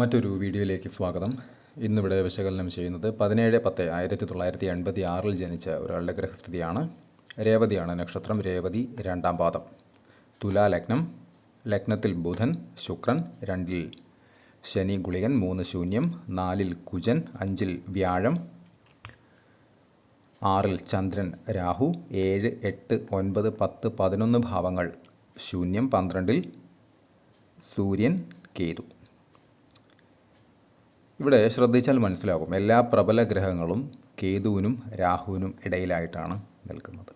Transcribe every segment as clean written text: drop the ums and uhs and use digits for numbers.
മറ്റൊരു വീഡിയോയിലേക്ക് സ്വാഗതം. ഇന്നിവിടെ വിശകലനം ചെയ്യുന്നത് 17/10/1986 ജനിച്ച ഒരാളുടെ ഗ്രഹസ്ഥിതിയാണ്. രേവതിയാണ് നക്ഷത്രം. രേവതി 2-ാം പാദം. തുലാ ലഗ്നം. ലഗ്നത്തിൽ ബുധൻ, ശുക്രൻ, 2-ൽ ശനി ഗുളികൻ, 3 ശൂന്യം, 4-ൽ കുജൻ, 5-ൽ വ്യാഴം, 6-ൽ ചന്ദ്രൻ രാഹു, 7, 8, 9, 10, 11 ഭാവങ്ങൾ ശൂന്യം, 12-ൽ സൂര്യൻ കേതു. ഇവിടെ ശ്രദ്ധിച്ചാൽ മനസ്സിലാകും, എല്ലാ പ്രബല ഗ്രഹങ്ങളും കേതുവിനും രാഹുവിനും ഇടയിലായിട്ടാണ് നിൽക്കുന്നത്.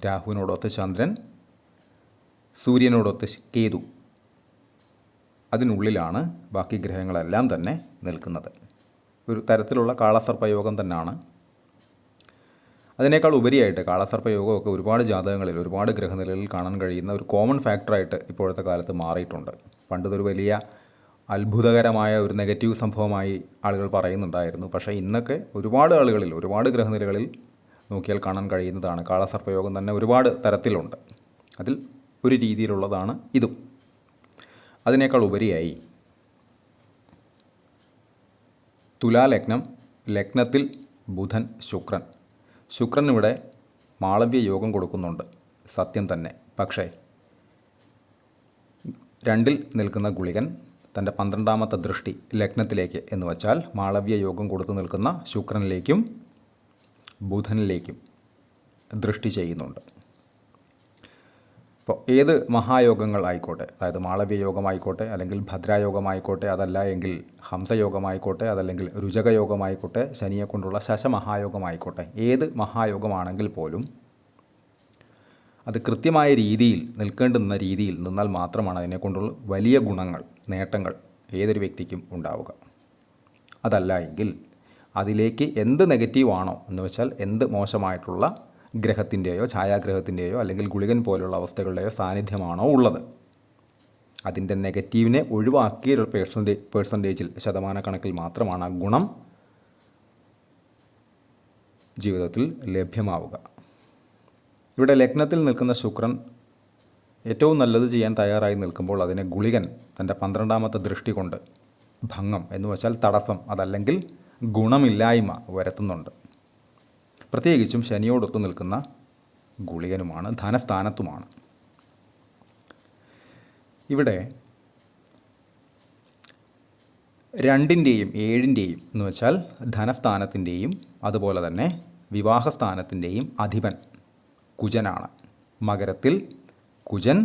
രാഹുവിനോടൊത്ത് ചന്ദ്രൻ, സൂര്യനോടൊത്ത് കേതു, അതിനുള്ളിലാണ് ബാക്കി ഗ്രഹങ്ങളെല്ലാം തന്നെ നിൽക്കുന്നത്. ഒരു തരത്തിലുള്ള കാളസർപ്പയോഗം തന്നെയാണ്. അതിനേക്കാൾ ഉപരിയായിട്ട് കാളസർപ്പയോഗമൊക്കെ ഒരുപാട് ജാതകങ്ങളിൽ, ഒരുപാട് ഗ്രഹനിലകളിൽ കാണാൻ കഴിയുന്ന ഒരു കോമൺ ഫാക്ടറായിട്ട് ഇപ്പോഴത്തെ കാലത്ത് മാറിയിട്ടുണ്ട്. പണ്ടിതൊരു വലിയ അത്ഭുതകരമായ ഒരു നെഗറ്റീവ് സംഭവമായി ആളുകൾ പറയുന്നുണ്ടായിരുന്നു. പക്ഷേ ഇന്നൊക്കെ ഒരുപാട് ആളുകളിൽ, ഒരുപാട് ഗ്രഹനിലകളിൽ നോക്കിയാൽ കാണാൻ കഴിയുന്നതാണ്. കാളസർപ്പയോഗം തന്നെ ഒരുപാട് തരത്തിലുണ്ട്. അതിൽ ഒരു രീതിയിലുള്ളതാണ് ഇതും. അതിനേക്കാൾ ഉപരിയായി തുലാലഗ്നം. ലഗ്നത്തിൽ ബുധൻ, ശുക്രൻ. ശുക്രൻ ഇവിടെ മാളവ്യ യോഗം കൊടുക്കുന്നുണ്ട്, സത്യം തന്നെ. പക്ഷേ 2-ൽ നിൽക്കുന്ന ഗുളികൻ തൻ്റെ 12-ാമത്തെ ദൃഷ്ടി ലഗ്നത്തിലേക്ക് എന്ന് വച്ചാൽ മാളവ്യ യോഗം കൊടുത്തു നിൽക്കുന്ന ശുക്രനിലേക്കും ബുധനിലേക്കും ദൃഷ്ടി ചെയ്യുന്നുണ്ട്. അപ്പോൾ ഏത് മഹായോഗങ്ങൾ ആയിക്കോട്ടെ, അതായത് മാളവ്യ യോഗമായിക്കോട്ടെ, അല്ലെങ്കിൽ ഭദ്രായോഗമായിക്കോട്ടെ, അതല്ല എങ്കിൽ ഹംസയോഗമായിക്കോട്ടെ, അതല്ലെങ്കിൽ രുചകയോഗമായിക്കോട്ടെ, ശനിയെ കൊണ്ടുള്ള ശശമഹായോഗമായിക്കോട്ടെ, ഏത് മഹായോഗമാണെങ്കിൽ പോലും അത് കൃത്യമായ രീതിയിൽ, നിൽക്കേണ്ടുന്ന രീതിയിൽ നിന്നാൽ മാത്രമാണ് അതിനെക്കൊണ്ടുള്ള വലിയ ഗുണങ്ങൾ, നേട്ടങ്ങൾ ഏതൊരു വ്യക്തിക്കും ഉണ്ടാവുക. അതല്ല എങ്കിൽ അതിലേക്ക് എന്ത് നെഗറ്റീവാണോ എന്ന് വെച്ചാൽ എന്ത് മോശമായിട്ടുള്ള ഗ്രഹത്തിൻ്റെയോ ഛായാഗ്രഹത്തിൻ്റെയോ അല്ലെങ്കിൽ ഗുളികൻ പോലുള്ള അവസ്ഥകളുടെയോ സാന്നിധ്യമാണോ ഉള്ളത്, അതിൻ്റെ നെഗറ്റീവിനെ ഒഴിവാക്കിയ ഒരു പേഴ്സൻറ്റേജിൽ, ശതമാനക്കണക്കിൽ മാത്രമാണ് ആ ഗുണം ജീവിതത്തിൽ ലഭ്യമാവുക. ഇവിടെ ലഗ്നത്തിൽ നിൽക്കുന്ന ശുക്രൻ ഏറ്റവും നല്ലത് ചെയ്യാൻ തയ്യാറായി നിൽക്കുമ്പോൾ അതിനെ ഗുളികൻ തൻ്റെ 12-ാമത്തെ ദൃഷ്ടി കൊണ്ട് ഭംഗം എന്ന് വെച്ചാൽ തടസ്സം, അതല്ലെങ്കിൽ ഗുണമില്ലായ്മ വരുത്തുന്നുണ്ട്. പ്രത്യേകിച്ചും ശനിയോടൊത്ത് നിൽക്കുന്ന ഗുളികനുമാണ്, ധനസ്ഥാനത്തുമാണ്. ഇവിടെ 2-ൻ്റെയും 7-ൻ്റെയും എന്ന് വെച്ചാൽ ധനസ്ഥാനത്തിൻ്റെയും അതുപോലെ തന്നെ വിവാഹസ്ഥാനത്തിൻ്റെയും അധിപൻ കുജനാണ്. മകരത്തിൽ കുജൻ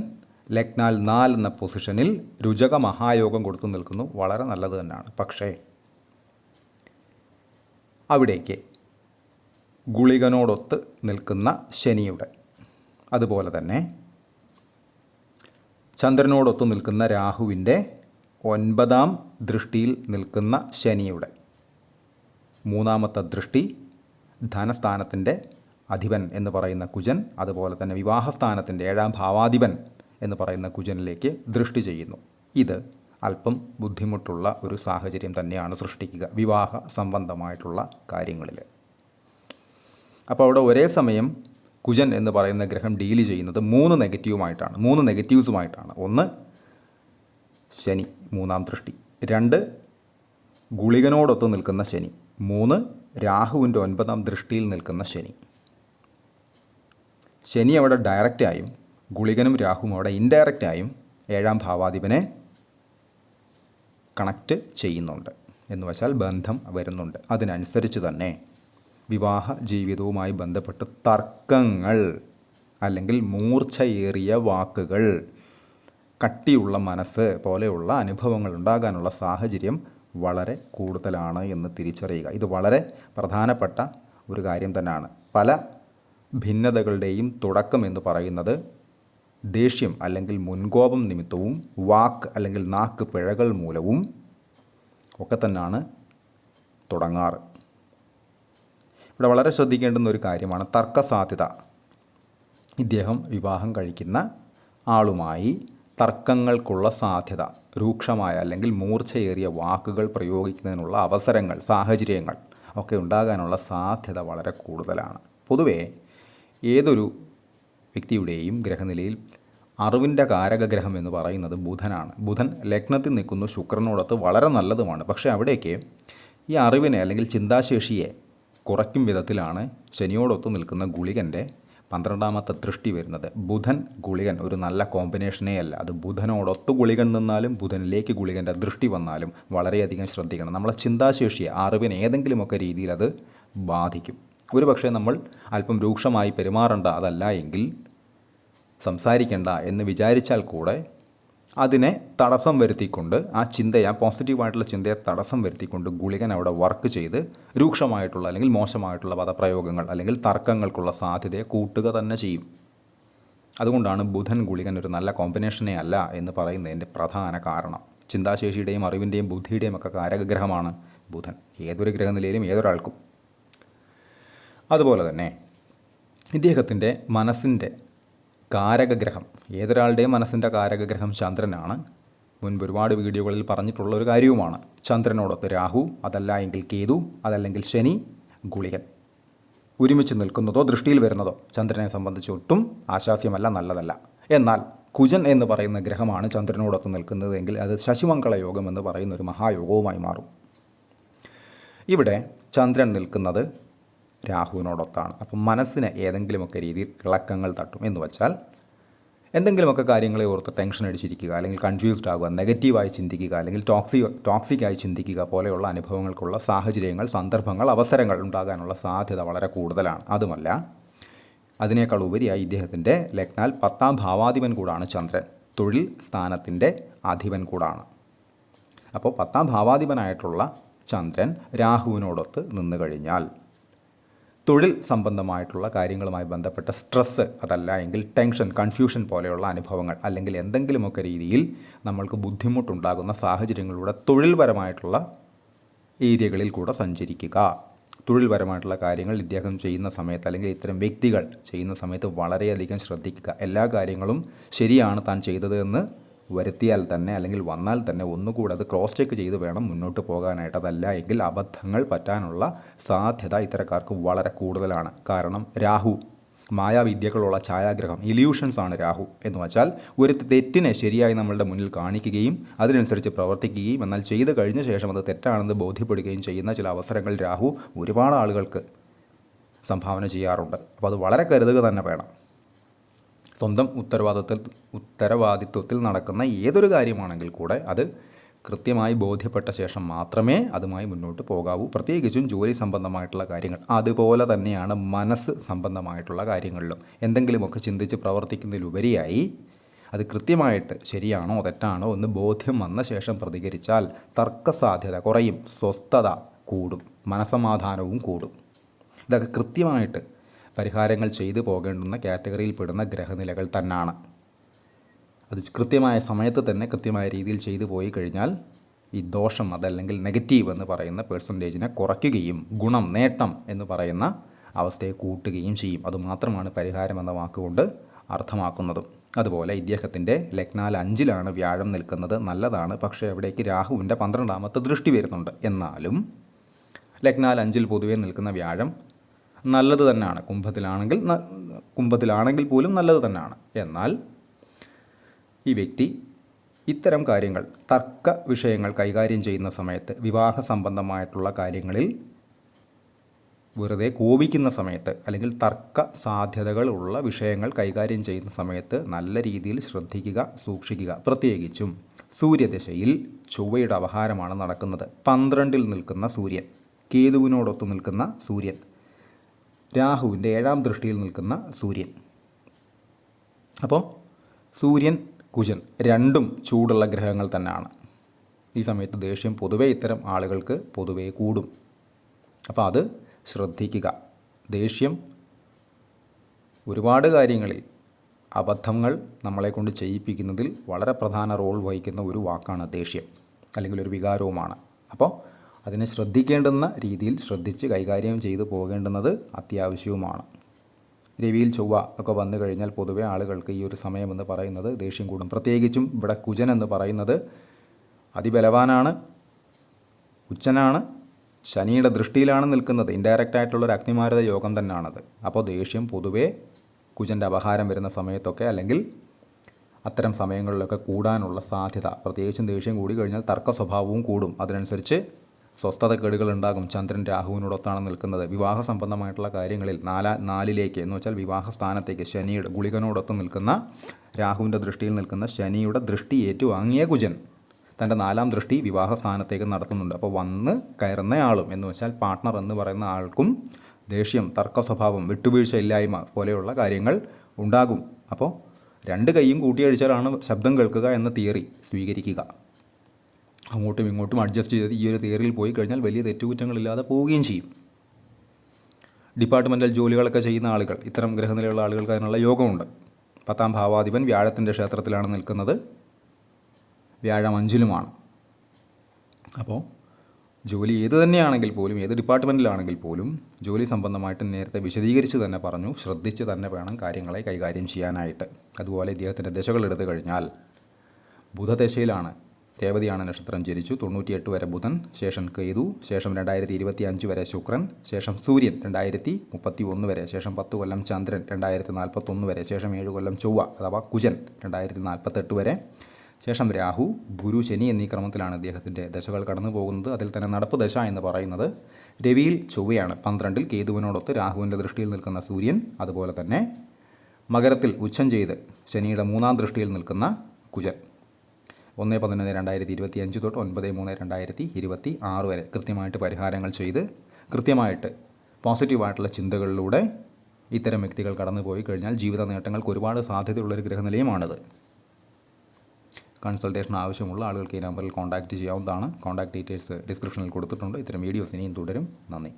ലഗ്നാൽ 4 എന്ന പൊസിഷനിൽ രുചക മഹായോഗം കൊടുത്തു നിൽക്കുന്നു. വളരെ നല്ലത് തന്നെയാണ്. പക്ഷേ അവിടേക്ക് ഗുളികനോടൊത്ത് നിൽക്കുന്ന ശനിയുടെ, അതുപോലെ തന്നെ ചന്ദ്രനോടൊത്ത് നിൽക്കുന്ന രാഹുവിൻ്റെ 9-ാം ദൃഷ്ടിയിൽ നിൽക്കുന്ന ശനിയുടെ 3-ാമത്തെ ദൃഷ്ടി ധനസ്ഥാനത്തിൻ്റെ അധിപൻ എന്ന് പറയുന്ന കുജൻ, അതുപോലെ തന്നെ വിവാഹസ്ഥാനത്തിൻ്റെ 7-ാം ഭാവാധിപൻ എന്ന് പറയുന്ന കുജനിലേക്ക് ദൃഷ്ടി ചെയ്യുന്നു. ഇത് അല്പം ബുദ്ധിമുട്ടുള്ള ഒരു സാഹചര്യം തന്നെയാണ് സൃഷ്ടിക്കുക വിവാഹ സംബന്ധമായിട്ടുള്ള കാര്യങ്ങളിൽ. അപ്പോൾ അവിടെ ഒരേ സമയം കുജൻ എന്ന് പറയുന്ന ഗ്രഹം ഡീല് ചെയ്യുന്നത് 3 നെഗറ്റീവ്സുമായിട്ടാണ്. 1 ശനി 3-ാം ദൃഷ്ടി, 2 ഗുളികനോടൊത്ത് നിൽക്കുന്ന ശനി, 3 രാഹുവിൻ്റെ 9-ാം ദൃഷ്ടിയിൽ നിൽക്കുന്ന ശനി. ശനി അവിടെ ഡയറക്റ്റായും ഗുളികനും രാഹുവും അവിടെ ഇൻഡയറക്റ്റായും 7-ാം ഭാവാധിപനെ കണക്റ്റ് ചെയ്യുന്നുണ്ട് എന്ന് വെച്ചാൽ ബന്ധം വരുന്നുണ്ട്. അതിനനുസരിച്ച് തന്നെ വിവാഹ ജീവിതവുമായി ബന്ധപ്പെട്ട് തർക്കങ്ങൾ, അല്ലെങ്കിൽ മൂർച്ചയേറിയ വാക്കുകൾ, കട്ടിയുള്ള മനസ്സ് പോലെയുള്ള അനുഭവങ്ങൾ ഉണ്ടാകാനുള്ള സാഹചര്യം വളരെ കൂടുതലാണ് എന്ന് തിരിച്ചറിയുക. ഇത് വളരെ പ്രധാനപ്പെട്ട ഒരു കാര്യം തന്നെയാണ്. പല ഭിന്നതകളുടെയും തുടക്കം എന്ന് പറയുന്നത് ദേഷ്യം അല്ലെങ്കിൽ മുൻകോപം നിമിത്തവും വാക്ക് അല്ലെങ്കിൽ നാക്ക് പിഴകൾ മൂലവും ഒക്കെ തന്നെയാണ് തുടങ്ങാറ്. ഇവിടെ വളരെ ശ്രദ്ധിക്കേണ്ടുന്ന ഒരു കാര്യമാണ് തർക്കസാധ്യത. ഇദ്ദേഹം വിവാഹം കഴിക്കുന്ന ആളുമായി തർക്കങ്ങൾക്കുള്ള സാധ്യത, രൂക്ഷമായ അല്ലെങ്കിൽ മൂർച്ചയേറിയ വാക്കുകൾ പ്രയോഗിക്കുന്നതിനുള്ള അവസരങ്ങൾ, സാഹചര്യങ്ങൾ ഒക്കെ ഉണ്ടാകാനുള്ള സാധ്യത വളരെ കൂടുതലാണ്. പൊതുവേ ഏതൊരു വ്യക്തിയുടെയും ഗ്രഹനിലയിൽ അറിവിൻ്റെ കാരകഗ്രഹം എന്ന് പറയുന്നത് ബുധനാണ്. ബുധൻ ലഗ്നത്തിൽ നിൽക്കുന്നു, ശുക്രനോടൊത്ത് വളരെ നല്ലതുമാണ്. പക്ഷേ അവിടേക്ക് ഈ അറിവിനെ അല്ലെങ്കിൽ ചിന്താശേഷിയെ കുറയ്ക്കും വിധത്തിലാണ് ശനിയോടൊത്ത് നിൽക്കുന്ന ഗുളികൻ്റെ 12ാമത്തെ ദൃഷ്ടി വരുന്നത്. ബുധൻ ഗുളികൻ ഒരു നല്ല കോമ്പിനേഷനേ അല്ല. അത് ബുധനോടൊത്ത് ഗുളികൻ നിന്നാലും ബുധനിലേക്ക് ഗുളികൻ്റെ ദൃഷ്ടി വന്നാലും വളരെയധികം ശ്രദ്ധിക്കണം. നമ്മളെ ചിന്താശേഷിയെ, അറിവിനെ ഏതെങ്കിലുമൊക്കെ രീതിയിൽ അത് ബാധിക്കും. ഒരു പക്ഷേ നമ്മൾ അല്പം രൂക്ഷമായി പെരുമാറേണ്ട, അതല്ല എങ്കിൽ സംസാരിക്കേണ്ട എന്ന് വിചാരിച്ചാൽ കൂടെ അതിനെ തടസ്സം വരുത്തിക്കൊണ്ട് ആ ചിന്തയെ, ആ പോസിറ്റീവായിട്ടുള്ള ചിന്തയെ തടസ്സം വരുത്തിക്കൊണ്ട് ഗുളികൻ അവിടെ വർക്ക് ചെയ്ത് രൂക്ഷമായിട്ടുള്ള അല്ലെങ്കിൽ മോശമായിട്ടുള്ള പദപ്രയോഗങ്ങൾ അല്ലെങ്കിൽ തർക്കങ്ങൾക്കുള്ള സാധ്യതയെ കൂട്ടുക തന്നെ ചെയ്യും. അതുകൊണ്ടാണ് ബുധൻ ഗുളികൻ ഒരു നല്ല കോമ്പിനേഷനേ അല്ല എന്ന് പറയുന്നതിൻ്റെ പ്രധാന കാരണം. ചിന്താശേഷിയുടെയും അറിവിൻ്റെയും ബുദ്ധിയുടെയും ഒക്കെ കാരകഗ്രഹമാണ് ബുധൻ, ഏതൊരു ഗ്രഹനിലയിലും ഏതൊരാൾക്കും. അതുപോലെ തന്നെ ഇദ്ദേഹത്തിൻ്റെ മനസ്സിൻ്റെ കാരകഗ്രഹം, ഏതൊരാളുടെയും മനസ്സിൻ്റെ കാരകഗ്രഹം ചന്ദ്രനാണ്. മുൻപ് ഒരുപാട് വീഡിയോകളിൽ പറഞ്ഞിട്ടുള്ള ഒരു കാര്യവുമാണ്. ചന്ദ്രനോടൊത്ത് രാഹു, അതല്ല എങ്കിൽ കേതു, അതല്ലെങ്കിൽ ശനി, ഗുളികൻ ഒരുമിച്ച് നിൽക്കുന്നതോ ദൃഷ്ടിയിൽ വരുന്നതോ ചന്ദ്രനെ സംബന്ധിച്ച് ഒട്ടും ആശാസ്യമല്ല, നല്ലതല്ല. എന്നാൽ കുജൻ എന്ന് പറയുന്ന ഗ്രഹമാണ് ചന്ദ്രനോടൊത്ത് നിൽക്കുന്നതെങ്കിൽ അത് ശശിമംഗള യോഗം എന്ന് പറയുന്ന ഒരു മഹായോഗവുമായി മാറും. ഇവിടെ ചന്ദ്രൻ നിൽക്കുന്നത് രാഹുവിനോടൊത്താണ്. അപ്പം മനസ്സിന് ഏതെങ്കിലുമൊക്കെ രീതിയിൽ ഇളക്കങ്ങൾ തട്ടും. എന്ന് വച്ചാൽ എന്തെങ്കിലുമൊക്കെ കാര്യങ്ങളെ ഓർത്ത് ടെൻഷൻ അടിച്ചിരിക്കുക, അല്ലെങ്കിൽ കൺഫ്യൂസ്ഡ് ആകുക, നെഗറ്റീവായി ചിന്തിക്കുക, അല്ലെങ്കിൽ ടോക്സിക്കായി ചിന്തിക്കുക പോലെയുള്ള അനുഭവങ്ങൾക്കുള്ള സാഹചര്യങ്ങൾ, സന്ദർഭങ്ങൾ, അവസരങ്ങൾ ഉണ്ടാകാനുള്ള സാധ്യത വളരെ കൂടുതലാണ്. അതുമല്ല, അതിനേക്കാൾ ഉപരിയായി ഇദ്ദേഹത്തിൻ്റെ ലഗ്നാൽ 10ാം ഭാവാധിപൻ കൂടാണ് ചന്ദ്രൻ, തൊഴിൽ സ്ഥാനത്തിൻ്റെ അധിപൻ കൂടാണ്. അപ്പോൾ 10ാം ഭാവാധിപനായിട്ടുള്ള ചന്ദ്രൻ രാഹുവിനോടൊത്ത് നിന്നു കഴിഞ്ഞാൽ തൊഴിൽ സംബന്ധമായിട്ടുള്ള കാര്യങ്ങളുമായി ബന്ധപ്പെട്ട സ്ട്രെസ്സ്, അതല്ല എങ്കിൽ ടെൻഷൻ, കൺഫ്യൂഷൻ പോലെയുള്ള അനുഭവങ്ങൾ, അല്ലെങ്കിൽ എന്തെങ്കിലുമൊക്കെ രീതിയിൽ നമ്മൾക്ക് ബുദ്ധിമുട്ടുണ്ടാകുന്ന സാഹചര്യങ്ങളിലൂടെ തൊഴിൽപരമായിട്ടുള്ള ഏരിയകളിൽ കൂടെ സഞ്ചരിക്കുക. തൊഴിൽപരമായിട്ടുള്ള കാര്യങ്ങൾ ഇദ്ദേഹം ചെയ്യുന്ന സമയത്ത്, അല്ലെങ്കിൽ ഇത്തരം വ്യക്തികൾ ചെയ്യുന്ന സമയത്ത് വളരെയധികം ശ്രദ്ധിക്കുക. എല്ലാ കാര്യങ്ങളും ശരിയാണ് താൻ ചെയ്തത് എന്ന് വരുത്തിയാൽ തന്നെ, അല്ലെങ്കിൽ വന്നാൽ തന്നെ ഒന്നുകൂടെ അത് ക്രോസ് ചെക്ക് ചെയ്ത് വേണം മുന്നോട്ട് പോകാനായിട്ട്. അതല്ല എങ്കിൽ അബദ്ധങ്ങൾ പറ്റാനുള്ള സാധ്യത ഇത്തരക്കാർക്ക് വളരെ കൂടുതലാണ്. കാരണം രാഹു മായാവിദ്യകളുള്ള ഛായാഗ്രഹം, ഇല്യൂഷൻസ് ആണ് രാഹു. എന്ന് വച്ചാൽ ഒരു തെറ്റിനെ ശരിയായി നമ്മളുടെ മുന്നിൽ കാണിക്കുകയും അതിനനുസരിച്ച് പ്രവർത്തിക്കുകയും എന്നാൽ ചെയ്ത് കഴിഞ്ഞ ശേഷം അത് തെറ്റാണെന്ന് ബോധ്യപ്പെടുകയും ചെയ്യുന്ന ചില അവസരങ്ങൾ രാഹു ഒരുപാട് ആളുകൾക്ക് സംഭാവന ചെയ്യാറുണ്ട്. അപ്പോൾ അത് വളരെ കരുതുക തന്നെ വേണം. സ്വന്തം ഉത്തരവാദിത്വത്തിൽ നടക്കുന്ന ഏതൊരു കാര്യമാണെങ്കിൽ കൂടെ അത് കൃത്യമായി ബോധ്യപ്പെട്ട ശേഷം മാത്രമേ അതുമായി മുന്നോട്ട് പോകാവൂ. പ്രത്യേകിച്ചും ജോലി സംബന്ധമായിട്ടുള്ള കാര്യങ്ങൾ. അതുപോലെ തന്നെയാണ് മനസ്സ് സംബന്ധമായിട്ടുള്ള കാര്യങ്ങളിലും. എന്തെങ്കിലുമൊക്കെ ചിന്തിച്ച് പ്രവർത്തിക്കുന്നതിലുപരിയായി അത് കൃത്യമായിട്ട് ശരിയാണോ തെറ്റാണോ എന്ന് ബോധ്യം വന്ന ശേഷം പ്രതികരിച്ചാൽ തർക്കസാധ്യത കുറയും, സ്വസ്ഥത കൂടും, മനസ്സമാധാനവും കൂടും. ഇതൊക്കെ കൃത്യമായിട്ട് പരിഹാരങ്ങൾ ചെയ്തു പോകേണ്ടുന്ന കാറ്റഗറിയിൽ പെടുന്ന ഗ്രഹനിലകൾ തന്നെയാണ്. അത് കൃത്യമായ സമയത്ത് തന്നെ കൃത്യമായ രീതിയിൽ ചെയ്തു പോയി കഴിഞ്ഞാൽ ഈ ദോഷം, അതല്ലെങ്കിൽ നെഗറ്റീവ് എന്ന് പറയുന്ന പെർസെൻറ്റേജിനെ കുറയ്ക്കുകയും ഗുണം, നേട്ടം എന്ന് പറയുന്ന അവസ്ഥയെ കൂട്ടുകയും ചെയ്യും. അതുമാത്രമാണ് പരിഹാരം എന്ന വാക്കുകൊണ്ട് അർത്ഥമാക്കുന്നതും. അതുപോലെ ഇദ്ദേഹത്തിൻ്റെ ലഗ്നാൽ 5ലാണ് വ്യാഴം നിൽക്കുന്നത്, നല്ലതാണ്. പക്ഷേ അവിടേക്ക് രാഹുവിൻ്റെ 12ാമത്തെ ദൃഷ്ടി വരുന്നുണ്ട്. എന്നാലും ലഗ്നാൽ 5ൽ പൊതുവേ നിൽക്കുന്ന വ്യാഴം നല്ലത് തന്നെയാണ്. കുംഭത്തിലാണെങ്കിൽ പോലും നല്ലത് തന്നെയാണ്. എന്നാൽ ഈ വ്യക്തി ഇത്തരം കാര്യങ്ങൾ, തർക്ക വിഷയങ്ങൾ കൈകാര്യം ചെയ്യുന്ന സമയത്ത്, വിവാഹ സംബന്ധമായിട്ടുള്ള കാര്യങ്ങളിൽ വെറുതെ കോപിക്കുന്ന സമയത്ത്, അല്ലെങ്കിൽ തർക്ക സാധ്യതകളുള്ള വിഷയങ്ങൾ കൈകാര്യം ചെയ്യുന്ന സമയത്ത് നല്ല രീതിയിൽ ശ്രദ്ധിക്കുക, സൂക്ഷിക്കുക. പ്രത്യേകിച്ചും സൂര്യദശയിൽ ചൊവ്വയുടെ അപഹാരമാണ് നടക്കുന്നത്. 12ൽ നിൽക്കുന്ന സൂര്യൻ, കേതുവിനോടൊത്ത് നിൽക്കുന്ന സൂര്യൻ, രാഹുവിൻ്റെ 7ാം ദൃഷ്ടിയിൽ നിൽക്കുന്ന സൂര്യൻ. അപ്പോൾ സൂര്യൻ, കുജൻ രണ്ടും ചൂടുള്ള ഗ്രഹങ്ങൾ തന്നെയാണ്. ഈ സമയത്ത് ദേഷ്യം പൊതുവേ ഇത്തരം ആളുകൾക്ക് പൊതുവേ കൂടും. അപ്പോൾ അത് ശ്രദ്ധിക്കുക. ദേഷ്യം ഒരുപാട് കാര്യങ്ങളിൽ, അബദ്ധങ്ങൾ നമ്മളെ കൊണ്ട് ചെയ്യിപ്പിക്കുന്നതിൽ വളരെ പ്രധാന റോൾ വഹിക്കുന്ന ഒരു വാക്കാണ് ദേഷ്യം, അല്ലെങ്കിൽ ഒരു വികാരവുമാണ്. അപ്പോൾ അതിനെ ശ്രദ്ധിക്കേണ്ടുന്ന രീതിയിൽ ശ്രദ്ധിച്ച് കൈകാര്യം ചെയ്തു പോകേണ്ടുന്നത് അത്യാവശ്യവുമാണ്. രവിയിൽ ചൊവ്വ ഒക്കെ വന്നു കഴിഞ്ഞാൽ പൊതുവെ ആളുകൾക്ക് ഈ ഒരു സമയമെന്ന് പറയുന്നത് ദേഷ്യം കൂടും. പ്രത്യേകിച്ചും ഇവിടെ കുജൻ എന്ന് പറയുന്നത് അതിബലവാനാണ്, ഉച്ചനാണ്, ശനിയുടെ ദൃഷ്ടിയിലാണ് നിൽക്കുന്നത്. ഇൻഡയറക്റ്റ് ആയിട്ടുള്ളൊരു അഗ്നിമാരത യോഗം തന്നെയാണത്. അപ്പോൾ ദേഷ്യം പൊതുവേ കുജൻ്റെ അപഹാരം വരുന്ന സമയത്തൊക്കെ, അല്ലെങ്കിൽ അത്തരം സമയങ്ങളിലൊക്കെ കൂടാനുള്ള സാധ്യത, പ്രത്യേകിച്ചും ദേഷ്യം കൂടി കഴിഞ്ഞാൽ തർക്ക സ്വഭാവവും കൂടും. അതിനനുസരിച്ച് സ്വസ്ഥതക്കേടുകൾ ഉണ്ടാകും. ചന്ദ്രൻ രാഹുവിനോടൊത്താണ് നിൽക്കുന്നത്. വിവാഹ സംബന്ധമായിട്ടുള്ള കാര്യങ്ങളിൽ നാലിലേക്ക് എന്ന് വെച്ചാൽ വിവാഹ സ്ഥാനത്തേക്ക് ശനിയുടെ ഗുളികനോടൊത്ത് നിൽക്കുന്ന രാഹുവിൻ്റെ ദൃഷ്ടിയിൽ നിൽക്കുന്ന ശനിയുടെ ദൃഷ്ടി ഏറ്റുവാങ്ങിയ കുജൻ തൻ്റെ 4ാം ദൃഷ്ടി വിവാഹ സ്ഥാനത്തേക്ക് നടത്തുന്നുണ്ട്. അപ്പോൾ വന്ന് കയറുന്നയാളും എന്ന് വെച്ചാൽ പാർട്ട്ണർ എന്ന് പറയുന്ന ആൾക്കും ദേഷ്യം, തർക്ക സ്വഭാവം, വിട്ടുവീഴ്ച ഇല്ലായ്മ പോലെയുള്ള കാര്യങ്ങൾ ഉണ്ടാകും. അപ്പോൾ 2 കൈയും കൂട്ടിയടിച്ചാലാണ് ശബ്ദം കേൾക്കുക എന്ന തിയറി സ്വീകരിക്കുക. അങ്ങോട്ടും ഇങ്ങോട്ടും അഡ്ജസ്റ്റ് ചെയ്ത് ഈ ഒരു തിയറിയിൽ പോയി കഴിഞ്ഞാൽ വലിയ തെറ്റുകുറ്റങ്ങളില്ലാതെ പോവുകയും ചെയ്യും. ഡിപ്പാർട്ട്മെൻറ്റൽ ജോലികളൊക്കെ ചെയ്യുന്ന ആളുകൾ, ഇത്തരം ഗ്രഹനിലയുള്ള ആളുകൾക്ക് അതിനുള്ള യോഗമുണ്ട്. 10ാം ഭാവാധിപൻ വ്യാഴത്തിൻ്റെ ക്ഷേത്രത്തിലാണ് നിൽക്കുന്നത്. വ്യാഴം 5ലുമാണ്. അപ്പോൾ ജോലി ഏത് തന്നെയാണെങ്കിൽ പോലും, ഏത് ഡിപ്പാർട്ട്മെൻറ്റിലാണെങ്കിൽ പോലും ജോലി സംബന്ധമായിട്ട് നേരത്തെ വിശദീകരിച്ച് തന്നെ പറഞ്ഞു, ശ്രദ്ധിച്ച് തന്നെ വേണം കാര്യങ്ങളെ കൈകാര്യം ചെയ്യാനായിട്ട്. അതുപോലെ ഇദ്ദേഹത്തിൻ്റെ ദശകൾ എടുത്തു കഴിഞ്ഞാൽ ബുധദശയിലാണ്. രേവതിയാണ് നക്ഷത്രം ജനിച്ചു. 98 വരെ ബുധൻ, ശേഷം കേതു, ശേഷം 2025 വരെ ശുക്രൻ, ശേഷം സൂര്യൻ 2031 വരെ, ശേഷം 10 കൊല്ലം ചന്ദ്രൻ 2041 വരെ, ശേഷം 7 കൊല്ലം ചൊവ്വ അഥവാ കുജൻ 2048 വരെ, ശേഷം രാഹു, ഗുരു, ശനി എന്നീ ക്രമത്തിലാണ് അദ്ദേഹത്തിൻ്റെ ദശകൾ കടന്നു പോകുന്നത്. അതിൽ തന്നെ നടപ്പ് ദശ എന്ന് പറയുന്നത് രവിയിൽ ചൊവ്വയാണ്. 12ൽ കേതുവിനോടൊത്ത് രാഹുവിൻ്റെ ദൃഷ്ടിയിൽ നിൽക്കുന്ന സൂര്യൻ, അതുപോലെ തന്നെ മകരത്തിൽ ഉച്ചം ചെയ്ത് ശനിയുടെ 3ാം ദൃഷ്ടിയിൽ നിൽക്കുന്ന കുജൻ. 1/11/2025 തൊട്ട് 9/3/2026 വരെ കൃത്യമായിട്ട് പരിഹാരങ്ങൾ ചെയ്ത് കൃത്യമായിട്ട് പോസിറ്റീവായിട്ടുള്ള ചിന്തകളിലൂടെ ഇത്തരം വ്യക്തികൾ കടന്നു പോയി കഴിഞ്ഞാൽ ജീവിത നേട്ടങ്ങൾക്ക് ഒരുപാട് സാധ്യതയുള്ളൊരു ഗ്രഹനിലയമാണിത്. കൺസൾട്ടേഷൻ ആവശ്യമുള്ള ആളുകൾക്ക് ഈ നമ്പറിൽ കോൺടാക്റ്റ് ചെയ്യാവുന്നതാണ്. കോൺടാക്ട് ഡീറ്റെയിൽസ് ഡിസ്ക്രിപ്ഷനിൽ കൊടുത്തിട്ടുണ്ട്. ഇത്തരം വീഡിയോസ് ഇനിയും തുടരും. നന്ദി.